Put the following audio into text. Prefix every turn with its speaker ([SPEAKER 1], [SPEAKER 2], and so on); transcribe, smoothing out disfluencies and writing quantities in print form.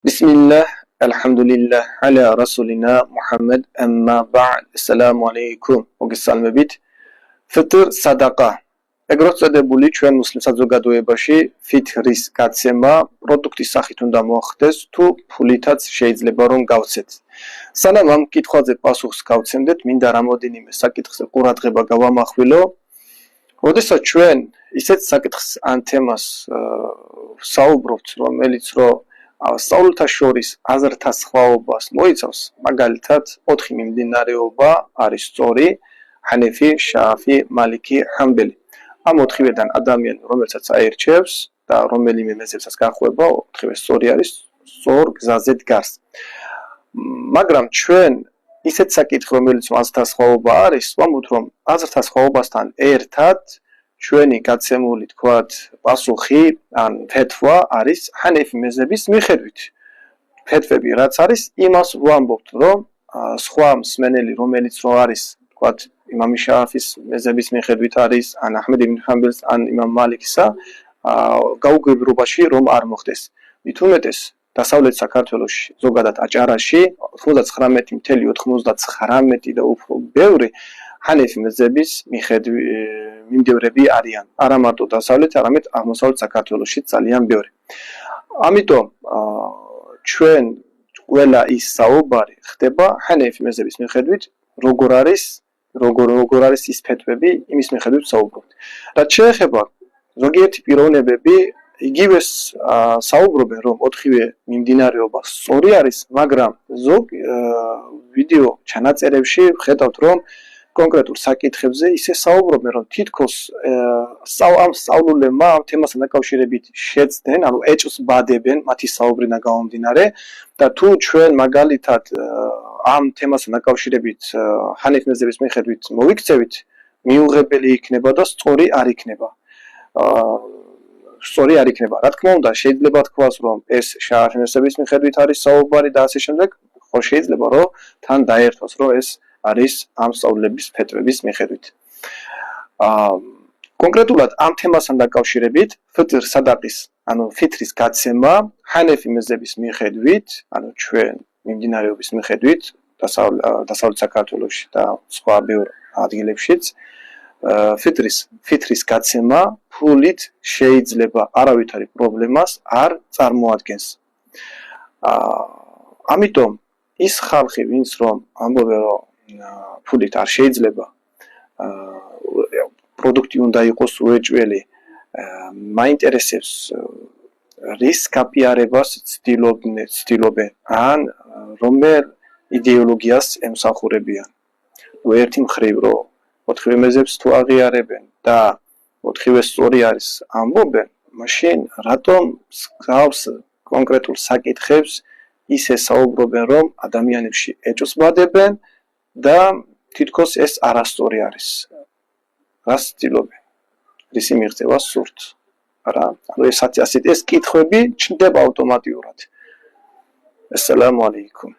[SPEAKER 1] Bismillah, alhamdulillah, ala rasulina Muhammad, amma ba'd, assalamu alaikum, მოგესალმებით. Fitr sadaqa. ეგრეთ წოდებული ჩვენ მუსლიმ საზოგადოებაში ფიტრის გაცემა პროდუქტის სახით უნდა მოხდეს თუ ფულითაც შეიძლება რომ გავცეთ. სანამ ამ კითხვაზე პასუხს გავცემდეთ, მინდა რამოდენიმე საკითხზე ყურადღება გავამახვილო. როდესაც ჩვენ ისეთ საკითხს ან თემას საუბრობთ, რომელიც სწავლულთა შორის აზრთა სხვაობას მოიცავს, მაგალითად 4 მიმდინარეობა არის სწორი: ჰანეფი, შააფი, მალიკი, ჰამბელი. ამ 4-ვედან ადამიანი, რომელსაც აირჩევს და რომელიმე მეზებსაც გახვება, 4-ვე სწორი არის, სწორ გზაზე დგას. მაგრამ ჩვენ ისეთ საკითხი, რომელიც აზრთა სხვაობა არის, ვამბობთ, რომ აზრთა სხვაობასთან ერთად ჩვენი გაცემული, თქვათ, პასუხი ან ფეთვა არის ჰანეფი მეზების მიხედვით. ფეთვები რაც არის, იმას ვამბობთ, რომ სხვა მსმენელი, რომელიც არის, თქვათ, იმამ შააფის მეზების მიხედვით არის, ან აჰმედ იბნ ჰამბელის, ან იმამ მალიკისა, გაუგებრობაში რომ არ მოხდეს. მით უმეტეს დასავლეთ საქართველოში, ზოგადად აჭარაში 99.99 და უფრო ბევრი ჰანეფი მეზების მიმდევრები არიან. არა მარტო დასავლეთ, არამედ აღმოსავლეთ საქართველოში ძალიან ბევრი. ამიტომ ჩვენ ყველა ის საუბარი ხდება ჰანეფი მეზების მიხედვით, როგორ არის ის ფეთვები, იმის მიხედვით საუბრობთ. რაც შეეხება ზოგიერთი პიროვნებები, იგივე საუბრობენ, რომ 4-ვე მიმდინარეობა სწორი არის, მაგრამ ზოგ ვიდეო ჩანაწერებში ხედავთ, რომ კონკრეტულ საკითხებზე ისე საუბრობენ, რომ თითქოს ამ სწავლულებმა ამ თემასთან დაკავშირებით შეცდნენ, ანუ ეჭვსბადებენ მათი საუბრიდან გამომდინარე და თუ ჩვენ მაგალითად ამ თემასთან დაკავშირებით ჰანეფი მეზების მიხედვით მოვიქცევით, მიუღებელი იქნება და სწორი არ იქნება. რა თქმა უნდა, შეიძლება თქვას, რომ ეს შააფი მეზების მიხედვით არის საუბარი და ასე შემდეგ, ხო შეიძლება რომ თან დაერთვას, რომ ეს არის ამ სწავლების ფეთვების მიხედვით. კონკრეტულად ამ თემასთან დაკავშირებით ფიტრ სადაყის, ანუ ფიტრის გაცემა ჰანეფი მეზების მიხედვით, ანუ ჩვენ მიმდინარეობის მიხედვით, დასავლეთ საქართველოში და სხვა ბევრ ადგილებშიც ფიტრის გაცემა ფულით შეიძლება არავითარი პრობლემას არ წარმოადგენს. ამიტომ ის ხალხი, ვინც რომ ამბობენ, რომ ფულით არ შეიძლება, პროდუქტი უნდა იყოს უეჭველი, მაინტერესებს რის გაპიარებას ცდილობენ, ან რომელ იდეოლოგიას ემსახურებიან. ერთი მხრივ, რომ 4-ვე მეზებს თუ აღიარებენ და 4-ვე სწორი არის ამბობენ, მაშინ რატომ გავს კონკრეტულ საკითხებს ისე საუბრობენ, რომ ადამიანებში ეჭვსბადებენ და თითქოს ეს არასწორი არის. რას ცდილობენ? რისი მიღწევა სურთ? არა? ანუ ეს კითხვები ჩნდება ავტომატურად. Assalamu alaikum.